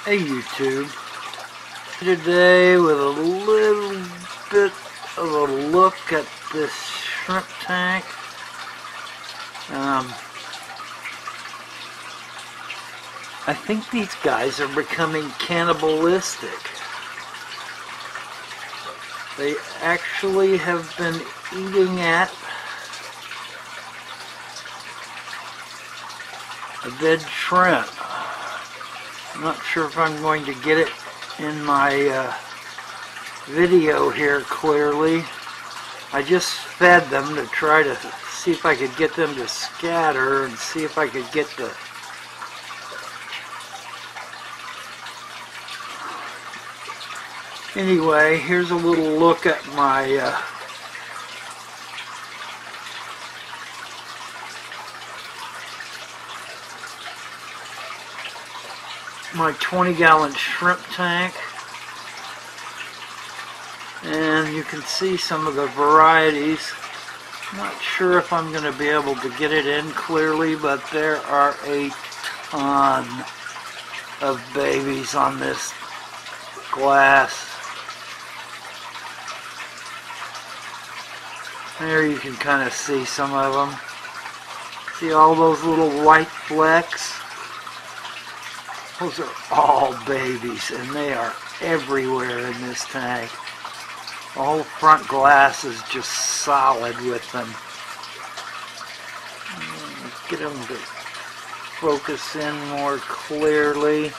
Hey YouTube, today with a little bit of a look at this shrimp tank. I think these guys are becoming cannibalistic. They actually have been eating at a dead shrimp. I'm not sure if I'm going to get it in my video here clearly. I just fed them to try to see if I could get them to scatter and see if I could get the Anyway, here's a little look at my my 20-gallon shrimp tank, and you can see some of the varieties. Not sure if I'm going to be able to get it in clearly, but there are a ton of babies on this glass. There you can kind of see some of them. See all those little white flecks? Those are all babies, and they are everywhere in this tank. The whole front glass is just solid with them. Get them to focus in more clearly.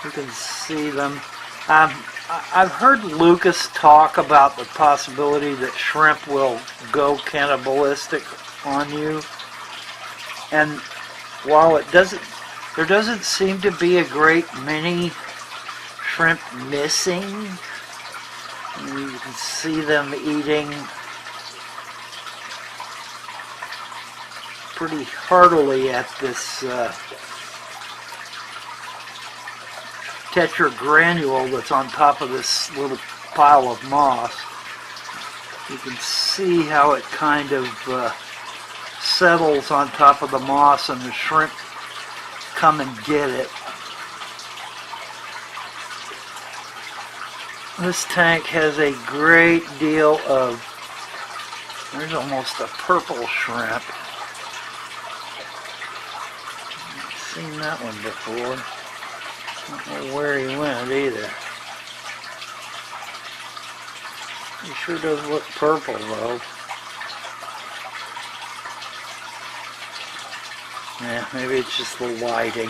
You can see them. I've heard Lucas talk about the possibility that shrimp will go cannibalistic on you, and while there doesn't seem to be a great many shrimp missing. You can see them eating pretty heartily at this tetragranule that's on top of this little pile of moss. You can see how it kind of settles on top of the moss, and the shrimp come and get it. This tank has a great deal of, there's almost a purple shrimp. I've seen that one before. I don't know where he went either. He sure does look purple though. Yeah, maybe it's just the lighting.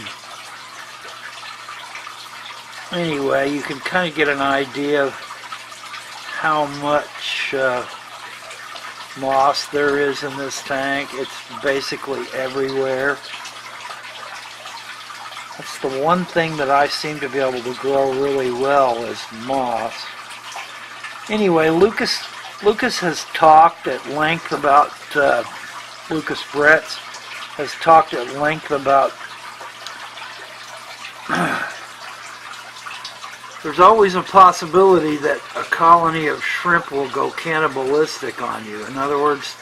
Anyway, you can kind of get an idea of how much moss there is in this tank. It's basically everywhere. That's the one thing that I seem to be able to grow really well is moss. Anyway, Lucas has talked at length about, Lucas Bretz has talked at length about there's always a possibility that a colony of shrimp will go cannibalistic on you. In other words,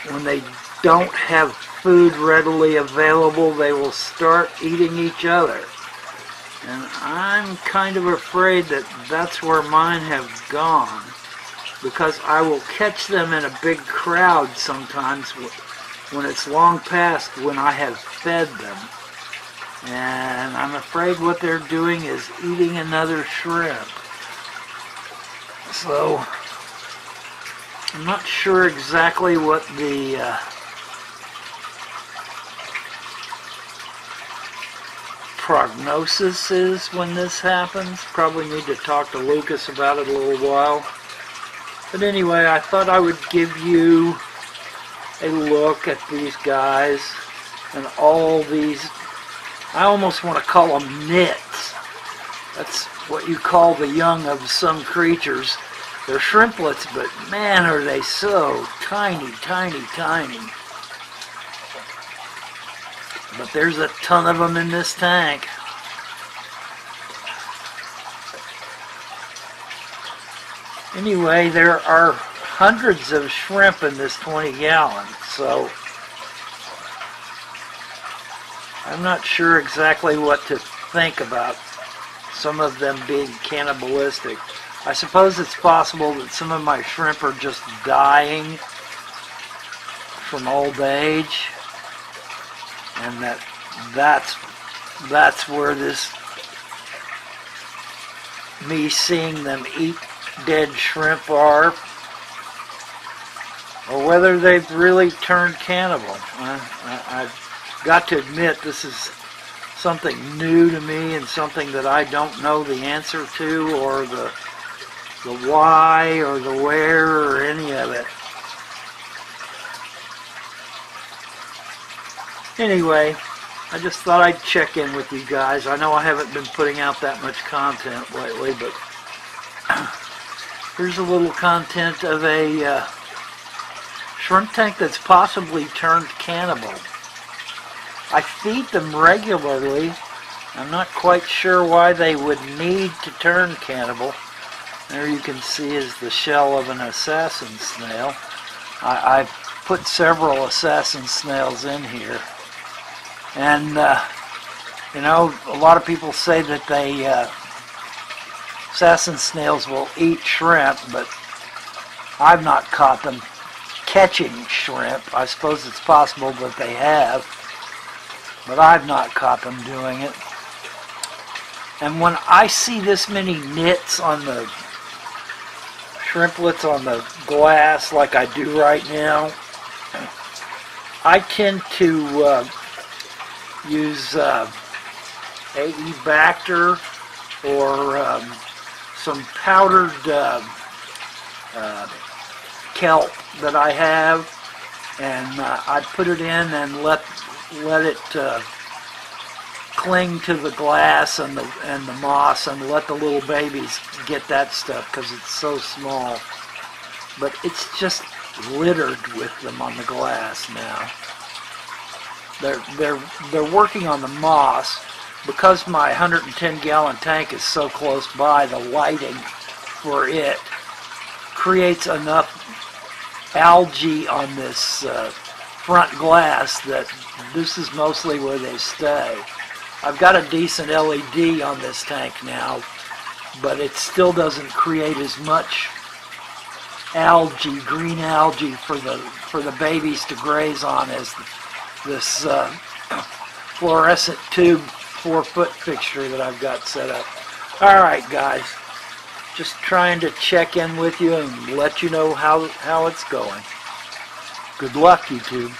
when they don't have food readily available, they will start eating each other. And I'm kind of afraid that that's where mine have gone, because I will catch them in a big crowd sometimes when it's long past when I have fed them. And I'm afraid what they're doing is eating another shrimp. So I'm not sure exactly what the prognosis is when this happens. Probably need to talk to Lucas about it a little while. But anyway, I thought I would give you a look at these guys and all these, I almost want to call them nits. That's what you call the young of some creatures. They're shrimplets, but man, are they so tiny, tiny, tiny. But there's a ton of them in this tank. Anyway, there are hundreds of shrimp in this 20 gallon, so I'm not sure exactly what to think about some of them being cannibalistic. I suppose it's possible that some of my shrimp are just dying from old age, and that's where this me seeing them eat dead shrimp are, or whether they've really turned cannibal. I've got to admit, this is something new to me and something that I don't know the answer to, or the why or the where or any of it. Anyway, I just thought I'd check in with you guys. I know I haven't been putting out that much content lately, but here's a little content of a shrimp tank that's possibly turned cannibal. I feed them regularly. I'm not quite sure why they would need to turn cannibal. There you can see is the shell of an assassin snail. I've put several assassin snails in here. And, you know, a lot of people say that they, assassin snails will eat shrimp, but I've not caught them catching shrimp. I suppose it's possible that they have, but I've not caught them doing it. And when I see this many nits on the shrimplets on the glass like I do right now, I tend to use AE Bacter or some powdered kelp that I have, and I put it in and let it cling to the glass and the moss, and let the little babies get that stuff because it's so small. But it's just littered with them on the glass now. They're working on the moss. Because my 110-gallon tank is so close by, the lighting for it creates enough algae on this front glass that this is mostly where they stay. I've got a decent LED on this tank now, but it still doesn't create as much algae, green algae, for the babies to graze on as this fluorescent tube 4-foot fixture that I've got set up. Alright guys, just trying to check in with you and let you know how it's going. Good luck, YouTube.